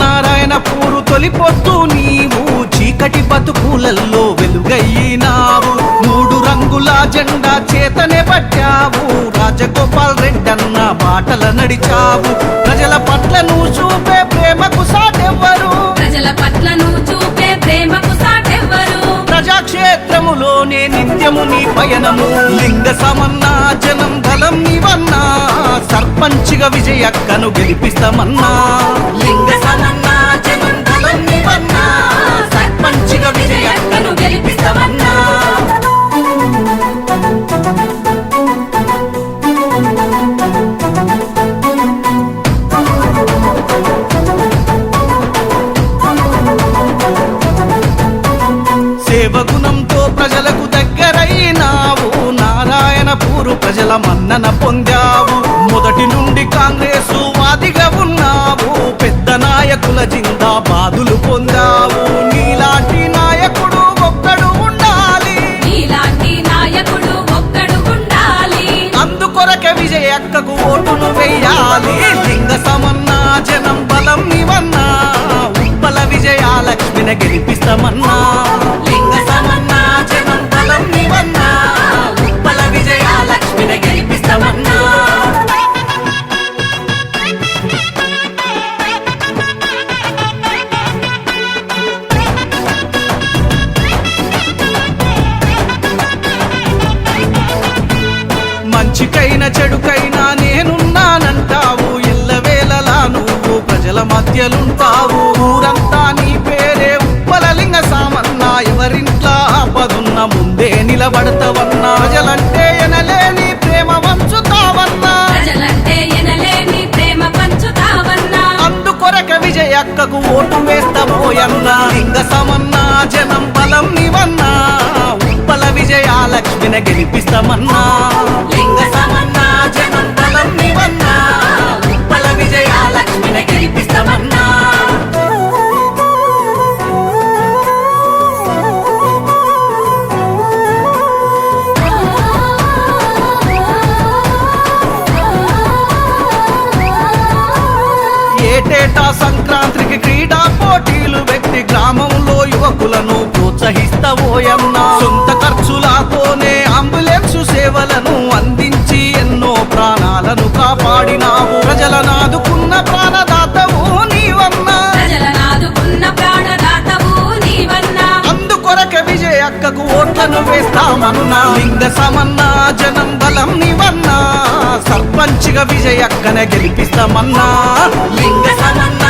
నారాయణపూరు తొలిపొద్దు నీవు చీకటి బతుకులల్లో వెలుగయ్యినావు. 3 రంగుల జెండా చేతనే పట్టావు, రాజగోపాల్ రెడ్డన్న బాటల నడిచావు. ప్రజల పట్ల నువ్వు చూపే ప్రేమకు సాటెవ్వరు, ప్రజల పట్ల నువ్వు చూపే ప్రేమకు సాటెవ్వరు. ప్రజాక్షేత్రములోనే నిత్యము నీ పయనము. లింగ సమన్నా జనం బలం నీవన్నా, సర్పంచిగా విజయక్కను గెలిపిస్తామన్నా. లింగ సమన్నా జనం బలం నీవన్నా, సర్పంచిగా విజయక్కను గెలిపిస్తామన్నా. సేవగుణంతో ప్రజలకు దగ్గరైనావు, నారాయణపూరు ప్రజల మన్నన పొందావు. మొదటి నుండి కాంగ్రెసు వాదిగా ఉన్నావు, పెద్ద నాయకుల జిందాబాదులు పొందావు. నీలాంటి నాయకుడు ఒక్కడు ఉండాలి, నీలాంటి నాయకుడు ఒక్కడు ఉండాలి. అందుకొరకే విజయక్కకు ఓటును వెయ్యాలి. లింగ సమన్నా జనం బలం నీవన్నా, ఉప్పల విజయలక్ష్మిని గెలిపిస్తామన్నా. లింగ సమన్నా జనం బలం నీవన్నా, ఉప్పల విజయలక్ష్మిని గెలిపిస్తామన్నా. మంచికైనా చెడుకైనా నేనున్నానంటావు, ఎల్లవేళలా నువ్వు ప్రజల మధ్యలుంటావు. ఊరంతా నీ పేరే ఉప్పల లింగ సామన్నా, ఎవరింట్లా ఆపదున్న ముందే నిలబడతావన్నా. ప్రజలంటే ఎనలేని ప్రేమ పంచుతావన్నా, ప్రజలంటే ఎనలేని ప్రేమ పంచుతావన్నా. అందుకొరక విజయక్కకు ఓటు వేస్తామోయన్నా. లింగ సమన్నా జనం బలం నీవన్నా, ఉప్పల విజయలక్ష్మిని గెలిపిస్తామన్నా. లింగ సమన్నా జనం బలం నీవన్నా, ఉప్పల విజయలక్ష్మిని గెలిపిస్తామన్నా. ఏటేటా సంక్రాంతికి క్రీడా పోటీలు పెట్టి గ్రామంలో యువకులను ప్రోత్సహిస్తావోయన్నా. సొంత ఖర్చులతోనే అంబులెన్స్ సేవలను అందించి ఎన్నో ప్రాణాలను కాపాడినావు. ప్రజలను ఆదుకున్న ప్రాణదాతవు నీవన్నా, ప్రజలను ఆదుకున్న ప్రాణదాతవు నీవన్నా. అందుకొరకే విజయక్కకు ఓట్లను వేస్తామన్నా. లింగ సమన్నా జనం బలం నీవన్నా, సర్పంచిగా విజయక్కనే గెలిపిస్తామన్నా. లింగ సమన్నా